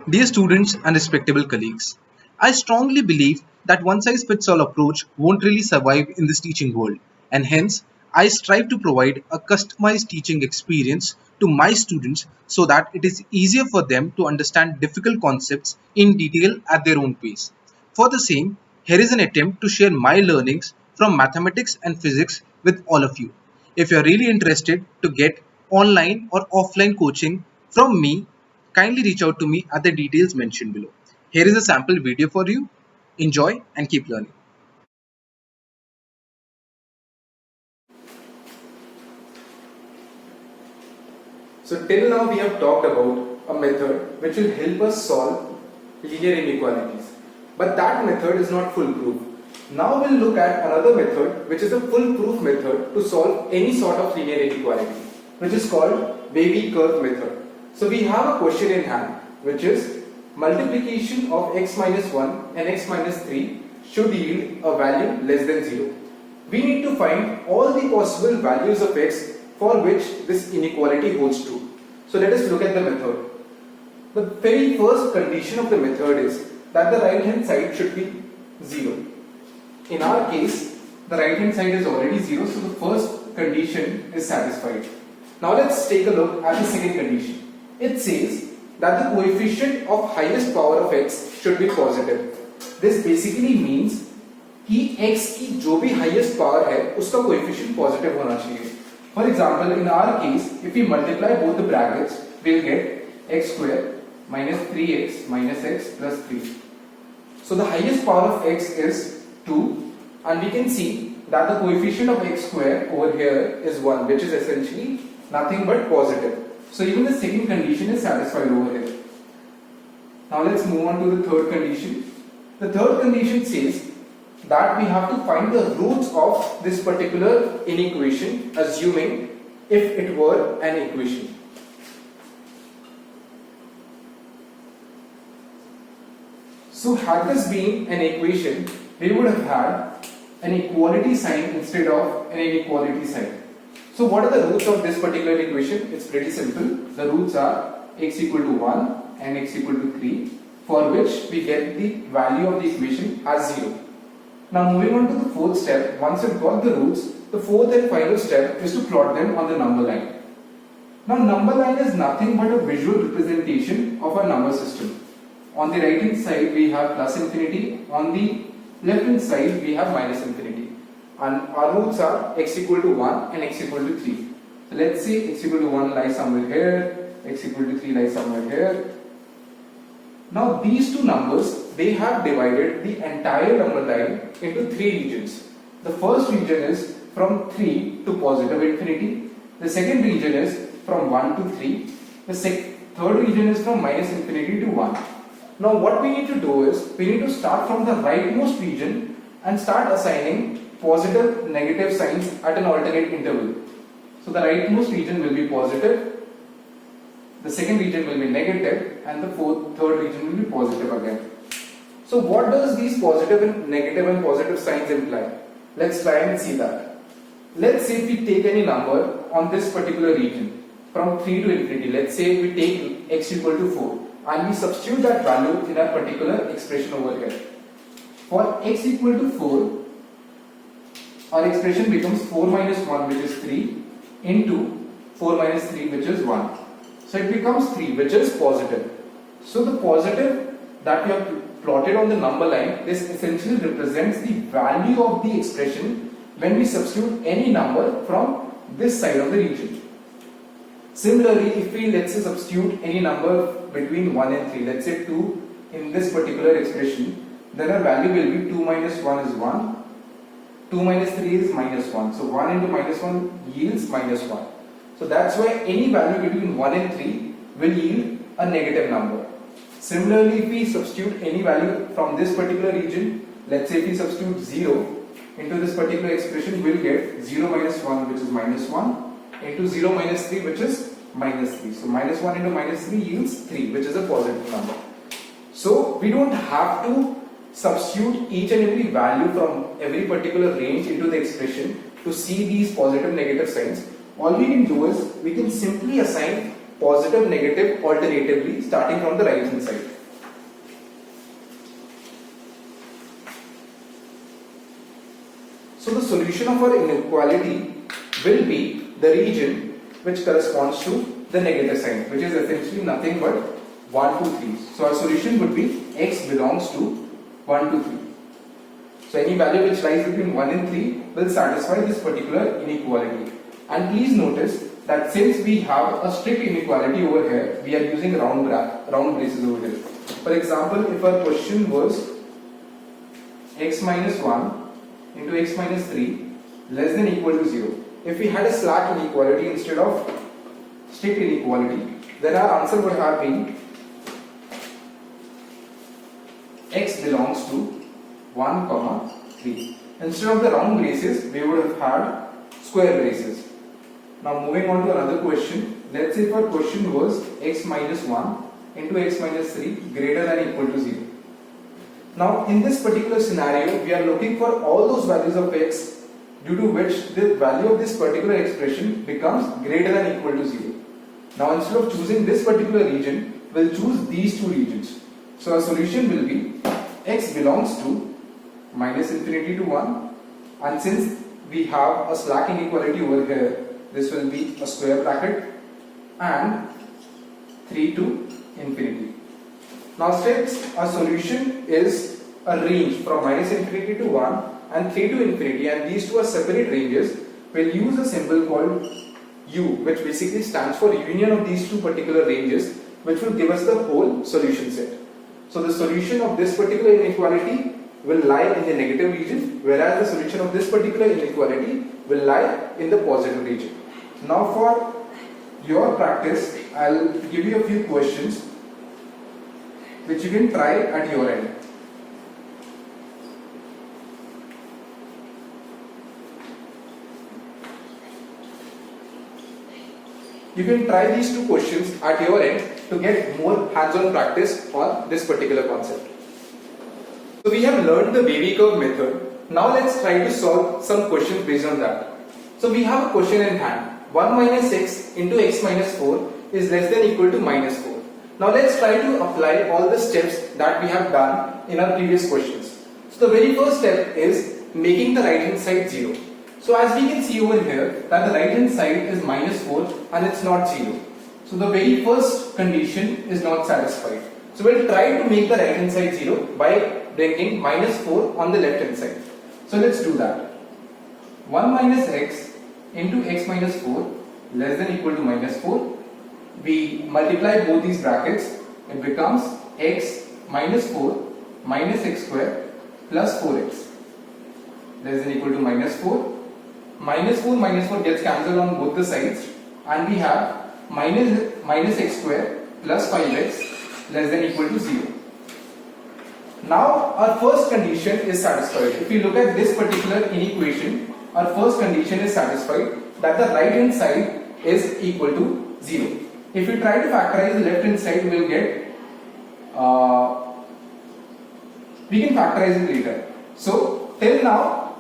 Dear students and respectable colleagues, I strongly believe that one size fits all approach won't really survive in this teaching world, and hence I strive to provide a customized teaching experience to my students so that it is easier for them to understand difficult concepts in detail at their own pace. For the same, here is an attempt to share my learnings from mathematics and physics with all of you. If you're really interested to get online or offline coaching from me, kindly reach out to me at the details mentioned below. Here is a sample video for you. Enjoy and keep learning. So till now we have talked about a method which will help us solve linear inequalities. But that method is not foolproof. Now we'll look at another method which is a foolproof method to solve any sort of linear inequality, which is called wavy curve method. So we have a question in hand which is multiplication of x minus 1 and x minus 3 should yield a value less than 0. We need to find all the possible values of x for which this inequality holds true. So let us look at the method. The very first condition of the method is that the right hand side should be 0. In our case, the right hand side is already 0, so the first condition is satisfied. Now let's take a look at the second condition. It says that the coefficient of highest power of x should be positive. This basically means कि x की जो भी highest power है उसका coefficient positive होना चाहिए. For example, in our case, if we multiply both the brackets, we'll get x square minus 3x minus x plus 3. So the highest power of x is 2, and we can see that the coefficient of x square over here is 1, which is essentially nothing but positive. So even the second condition is satisfied over here. Now let's move on to the third condition. The third condition says that we have to find the roots of this particular inequation, assuming if it were an equation. So had this been an equation, we would have had an equality sign instead of an inequality sign. So what are the roots of this particular equation? It's pretty simple. The roots are x equal to 1 and x equal to 3, for which we get the value of the equation as 0. Now moving on to the fourth step, once you've got the roots, the fourth and final step is to plot them on the number line. Now number line is nothing but a visual representation of a number system. On the right hand side we have plus infinity, on the left hand side we have minus infinity. And our roots are x equal to 1 and x equal to 3. So let's say x equal to 1 lies somewhere here, x equal to 3 lies somewhere here. Now these two numbers, they have divided the entire number line into three regions. The first region is from 3 to positive infinity. The second region is from 1 to 3. The third region is from minus infinity to 1. Now what we need to do is, we need to start from the rightmost region and start assigning positive, negative signs at an alternate interval. So the rightmost region will be positive, the second region will be negative, and the third region will be positive again. So what does these positive and negative and positive signs imply? Let's try and see that. Let's say if we take any number on this particular region from 3 to infinity, let's say we take x equal to 4 and we substitute that value in a particular expression over here. For x equal to 4, our expression becomes 4 minus 1, which is 3, into 4 minus 3, which is 1. So it becomes 3, which is positive. So the positive that we have plotted on the number line, this essentially represents the value of the expression when we substitute any number from this side of the region. Similarly, if we, let's say, substitute any number between 1 and 3, let's say 2 in this particular expression, then our value will be 2 minus 1 is 1, 2 minus 3 is minus 1. So 1 into minus 1 yields minus 1. So that's why any value between 1 and 3 will yield a negative number. Similarly, if we substitute any value from this particular region, let's say if we substitute 0 into this particular expression, we'll get 0 minus 1, which is minus 1, into 0 minus 3, which is minus 3. So minus 1 into minus 3 yields 3, which is a positive number. So we don't have to substitute each and every value from every particular range into the expression to see these positive negative signs. All we can do is we can simply assign positive, negative alternatively starting from the right hand side. So the solution of our inequality will be the region which corresponds to the negative sign, which is essentially nothing but 1, 2, 3. So our solution would be x belongs to 1, 2, 3. So any value which lies between 1 and 3 will satisfy this particular inequality. And please notice that since we have a strict inequality over here, we are using round braces over here. For example, if our question was x minus 1 into x minus 3 less than equal to 0. If we had a slack inequality instead of strict inequality, then our answer would have been x belongs to 1, 3. Instead of the round braces, we would have had square braces. Now moving on to another question. Let's say if our question was x minus 1 into x minus 3 greater than equal to 0. Now in this particular scenario, we are looking for all those values of x due to which the value of this particular expression becomes greater than equal to 0. Now instead of choosing this particular region, we'll choose these two regions. So our solution will be x belongs to minus infinity to 1, and since we have a slack inequality over here, this will be a square bracket, and 3 to infinity. Now since our solution is a range from minus infinity to 1 and 3 to infinity, and these two are separate ranges, we'll use a symbol called U, which basically stands for union of these two particular ranges, which will give us the whole solution set. So the solution of this particular inequality will lie in the negative region, whereas the solution of this particular inequality will lie in the positive region. Now for your practice, I'll give you a few questions which you can try at your end. You can try these two questions at your end to get more hands-on practice on this particular concept. So we have learned the wavy curve method. Now let's try to solve some questions based on that. So we have a question in hand. 1 minus x into x minus 4 is less than equal to minus 4. Now let's try to apply all the steps that we have done in our previous questions. So the very first step is making the right hand side 0. So as we can see over here that the right hand side is minus 4 and it's not 0. So the very first condition is not satisfied. So we'll try to make the right hand side 0 by bringing minus 4 on the left hand side. So let's do that. 1 minus x into x minus 4 less than equal to minus 4. We multiply both these brackets. It becomes x minus 4 minus x square plus 4x less than equal to minus 4. Minus 4 gets cancelled on both the sides, and we have minus x square plus 5x less than equal to 0. Now our first condition is satisfied. If we look at this particular inequation, our first condition is satisfied that the right hand side is equal to 0. If we try to factorize the left hand side, we will get we can factorize it later. So till now,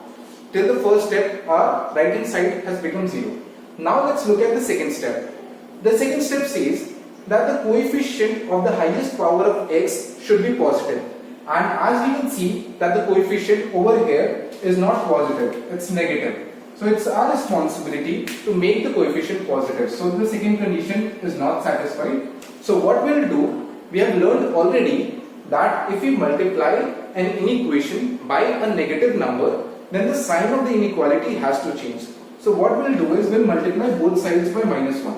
till the first step, our right hand side has become 0. Now let's look at the second step. The second step says that the coefficient of the highest power of x should be positive, and as we can see that the coefficient over here is not positive, it's negative. So it's our responsibility to make the coefficient positive. So the second condition is not satisfied. So what we'll do, we have learned already that if we multiply an inequation by a negative number, then the sign of the inequality has to change. So what we'll do is we'll multiply both sides by minus 1.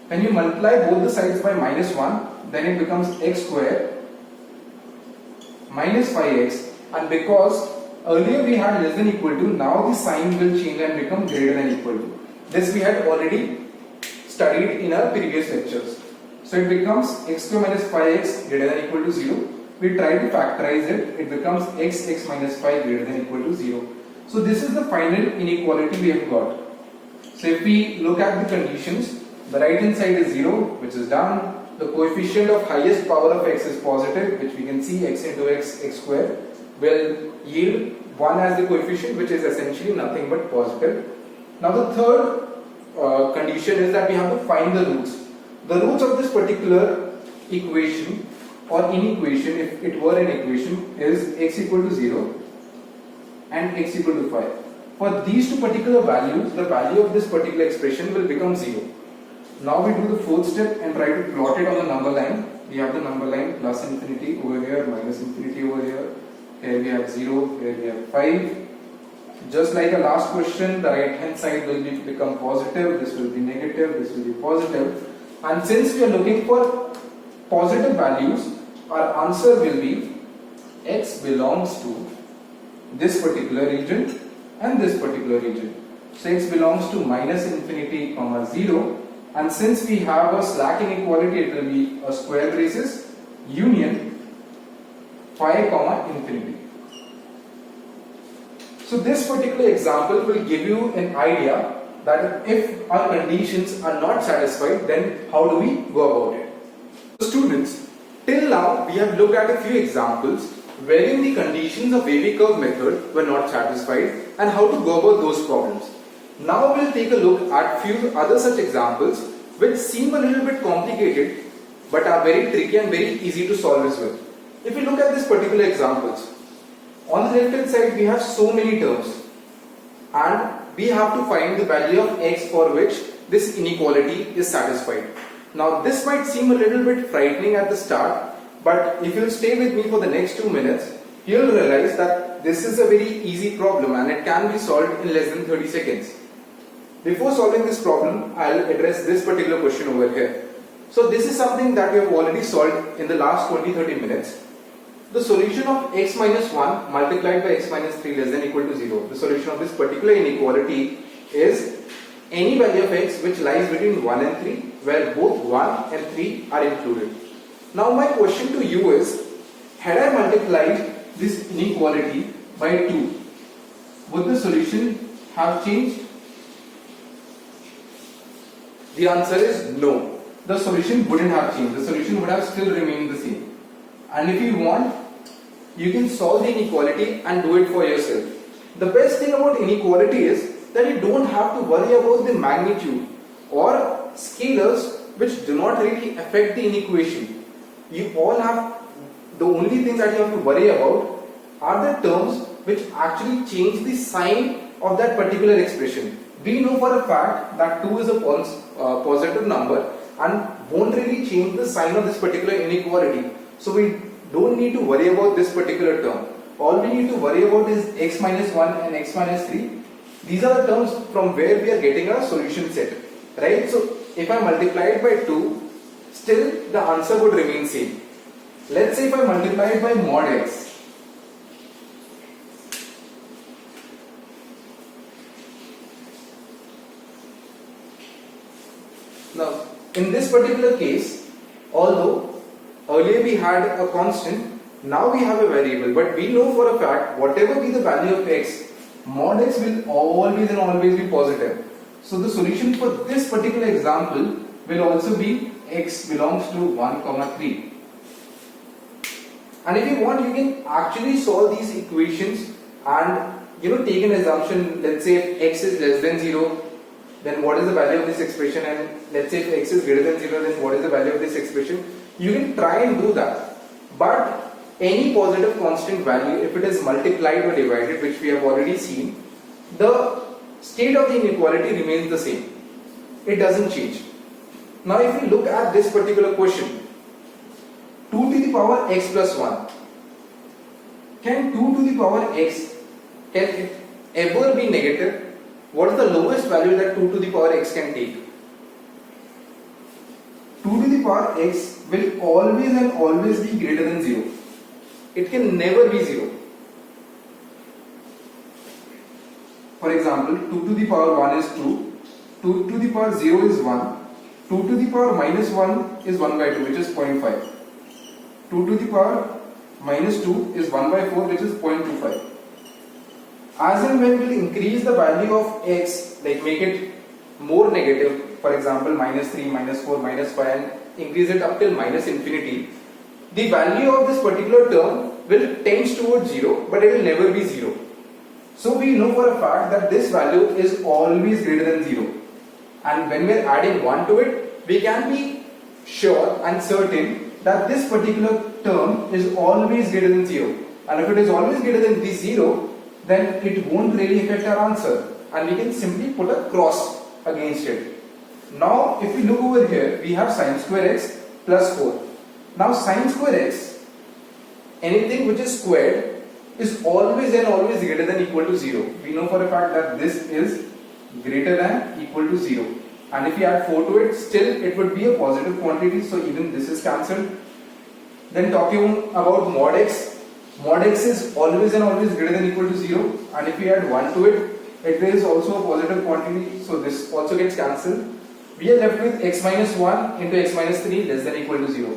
When you multiply both the sides by minus 1, then it becomes x square minus 5x, and because earlier we had less than equal to, now the sign will change and become greater than equal to. This we had already studied in our previous lectures. So it becomes x square minus 5x greater than equal to 0. We try to factorize it, it becomes x minus 5 greater than equal to 0. So this is the final inequality we have got. So if we look at the conditions, the right hand side is 0, which is done. The coefficient of highest power of x is positive, which we can see x into x square will yield 1 as the coefficient, which is essentially nothing but positive. Now the third condition is that we have to find the roots. The roots of this particular equation or inequation, if it were an equation, is x equal to 0 and x equal to 5. For these two particular values, the value of this particular expression will become 0. Now we do the fourth step and try to plot it on the number line. We have the number line plus infinity over here, minus infinity over here. Here we have 0, here we have 5. Just like the last question, the right hand side will become positive, this will be negative, this will be positive. And since we are looking for positive values, our answer will be x belongs to this particular region and this particular region. So x belongs to minus infinity comma 0, and since we have a slack inequality, it will be a square braces union 5 comma infinity. So this particular example will give you an idea that if our conditions are not satisfied, then how do we go about it? So students, till now we have looked at a few examples wherein the conditions of wavy curve method were not satisfied and how to go about those problems. Now we'll take a look at few other such examples which seem a little bit complicated but are very tricky and very easy to solve as well. If you look at these particular examples, on the left hand side we have so many terms and we have to find the value of x for which this inequality is satisfied. Now this might seem a little bit frightening at the start, but if you'll stay with me for the next 2 minutes, you'll realize that this is a very easy problem and it can be solved in less than 30 seconds. Before solving this problem, I'll address this particular question over here. So this is something that we have already solved in the last 20-30 minutes. The solution of x minus 1 multiplied by x minus 3 less than equal to 0. The solution of this particular inequality is any value of x which lies between 1 and 3, where both 1 and 3 are included. Now my question to you is, had I multiplied this inequality by 2, would the solution have changed? The answer is no. The solution wouldn't have changed. The solution would have still remained the same. And if you want, you can solve the inequality and do it for yourself. The best thing about inequality is that you don't have to worry about the magnitude or scalars which do not really affect the inequation. You all have, the only thing that you have to worry about are the terms which actually change the sign of that particular expression. We know for a fact that 2 is a positive number and won't really change the sign of this particular inequality. So we don't need to worry about this particular term. All we need to worry about is x minus 1 and x minus 3. These are the terms from where we are getting our solution set. Right? So if I multiply it by 2, still the answer would remain same. Let's say if I multiply it by mod x. Now, in this particular case, although earlier we had a constant, now we have a variable, but we know for a fact whatever be the value of x, mod x will always and always be positive. So the solution for this particular example will also be x belongs to 1, 3. And if you want, you can actually solve these equations and take an assumption. Let's say if x is less than 0, then what is the value of this expression, and let's say if x is greater than 0, then what is the value of this expression. You can try and do that, but any positive constant value, if it is multiplied or divided, which we have already seen, the state of the inequality remains the same. It doesn't change. Now if you look at this particular question, 2 to the power x plus 1, can 2 to the power x, can it ever be negative? What is the lowest value that 2 to the power x can take? 2 to the power x will always and always be greater than 0. It can never be 0. For example, 2 to the power 1 is 2, 2 to the power 0 is 1, 2 to the power minus 1 is 1 by 2, which is 0.5. 2 to the power minus 2 is 1 by 4, which is 0.25. As and when we increase the value of x, like make it more negative, for example minus 3, minus 4, minus 5, and increase it up till minus infinity, the value of this particular term will tend towards 0, but it will never be 0. So we know for a fact that this value is always greater than 0. And when we are adding 1 to it, we can be sure and certain that this particular term is always greater than 0. And if it is always greater than the 0, then it won't really affect our answer. And we can simply put a cross against it. Now, if we look over here, we have sine square x plus 4. Now, sine square x, anything which is squared, is always and always greater than equal to 0. We know for a fact that this is greater than equal to 0. And if we add 4 to it, still it would be a positive quantity, so even this is cancelled. Then talking about mod x is always and always greater than equal to 0. And if we add 1 to it, it is also a positive quantity, so this also gets cancelled. We are left with x minus 1 into x minus 3 less than equal to 0,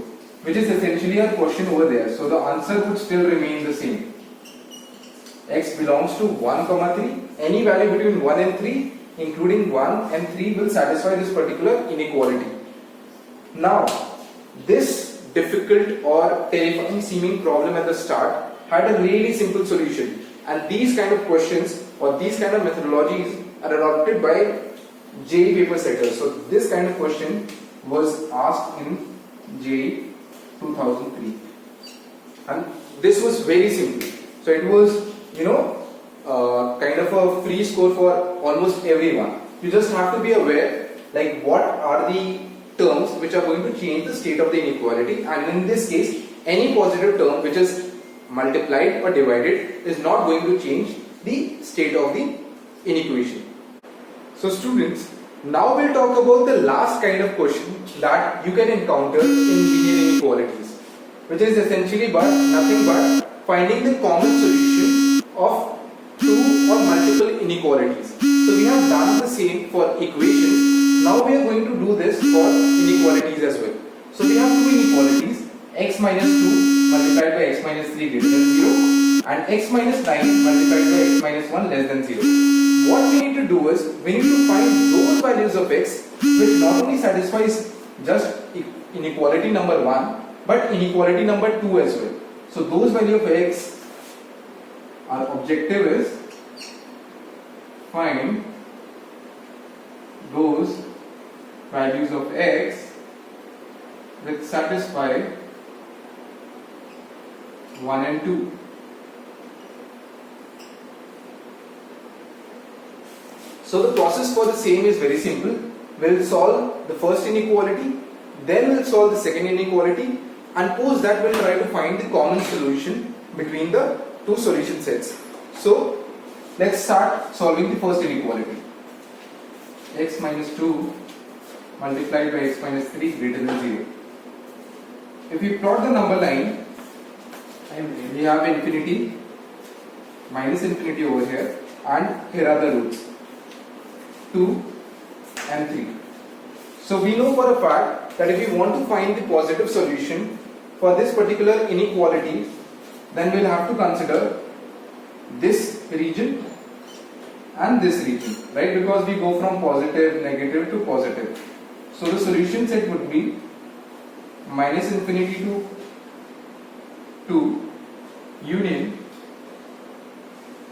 which is essentially our question over there. So the answer would still remain the same. X belongs to 1, 3. Any value between 1 and 3, including 1 and 3, will satisfy this particular inequality. Now, this difficult or terrifying seeming problem at the start had a really simple solution, and these kind of questions or these kind of methodologies are adopted by JEE paper setters. So this kind of question was asked in JEE 2003, and this was very simple. So it was kind of a free score for almost everyone. You just have to be aware like what are the terms which are going to change the state of the inequality, and in this case any positive term which is multiplied or divided is not going to change the state of the inequation. So students, now we'll talk about the last kind of question that you can encounter in linear inequalities, which is essentially nothing but finding the common solution of two or multiple inequalities. So we have done the same for equations. Now we are going to do this for inequalities as well. So we have two inequalities, x minus 2 multiplied by x minus 3 greater than 0 and x minus 9 multiplied by x minus 1 less than 0. What we need to do is, we need to find those values of x which not only satisfies just inequality number 1 but inequality number 2 as well. So those values of x, our objective is find those values of x which satisfy 1 and 2. So the process for the same is very simple. We'll solve the first inequality, then we'll solve the second inequality, and post that we'll try to find the common solution between the two solution sets. So let's start solving the first inequality. X minus 2 multiplied by x minus 3 greater than 0. If we plot the number line, we have infinity, minus infinity over here, and here are the roots 2 and 3. So we know for a fact that if we want to find the positive solution for this particular inequality, then we'll have to consider this region and this region, right? Because we go from positive, negative to positive. So the solution set would be minus infinity to 2 union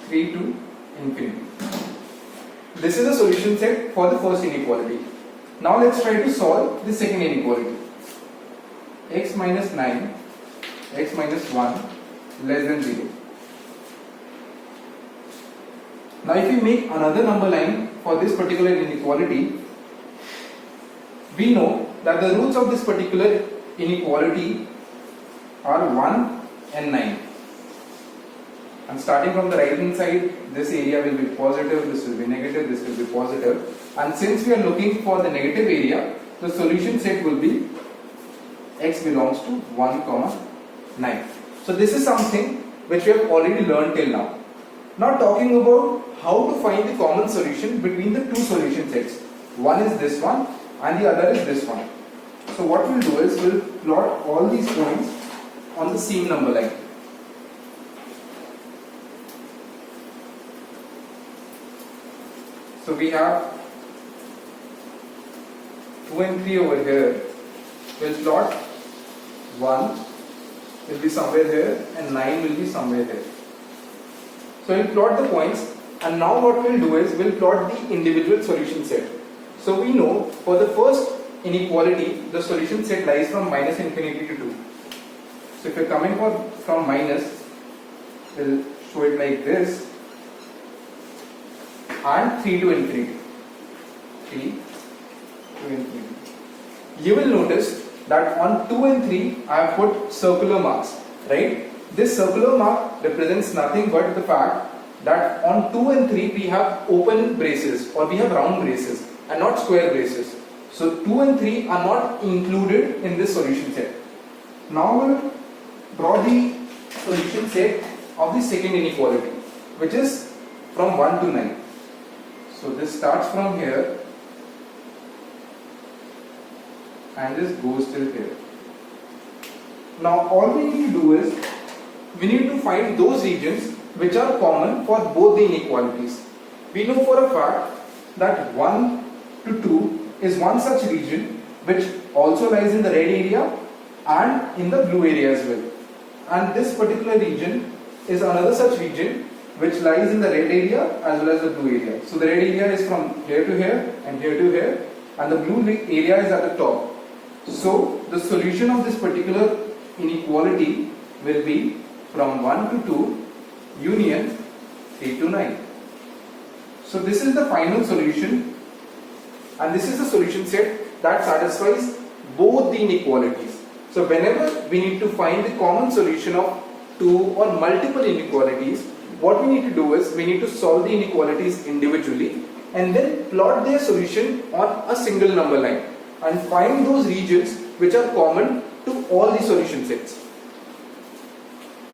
3 to infinity. This is the solution set for the first inequality. Now let's try to solve the second inequality. X minus 9, x minus 1 less than 0. Now if we make another number line for this particular inequality, we know that the roots of this particular inequality are 1 and 9. And starting from the right hand side, this area will be positive, this will be negative, this will be positive. And since we are looking for the negative area, the solution set will be x belongs to 1, 9. So this is something which we have already learned till now. Now talking about how to find the common solution between the two solution sets. One is this one and the other is this one. So what we'll do is we'll plot all these points on the same number line. So we have 2 and 3 over here. We'll plot 1 will be somewhere here and 9 will be somewhere here. So we'll plot the points And now what we'll do is we'll plot the individual solution set. So we know for the first inequality, the solution set lies from minus infinity to 2. So if you're coming from minus, we'll show it like this, and 3 to infinity. 3 to infinity. You will notice that on 2 and 3 I have put circular marks, right? This circular mark represents nothing but the fact that on 2 and 3 we have open braces or we have round braces and not square braces. So 2 and 3 are not included in this solution set. Now we'll draw the solution set of the second inequality, which is from 1 to 9. So this starts from here and this goes till here. Now all we need to do is we need to find those regions which are common for both the inequalities. We know for a fact that 1 to 2 is one such region which also lies in the red area and in the blue area as well. And this particular region is another such region which lies in the red area as well as the blue area. So the red area is from here to here and here to here, and the blue area is at the top. So the solution of this particular inequality will be from 1 to 2 union 3 to 9. So this is the final solution, and this is the solution set that satisfies both the inequalities. So whenever we need to find the common solution of two or multiple inequalities, what we need to do is we need to solve the inequalities individually and then plot their solution on a single number line and find those regions which are common to all the solution sets.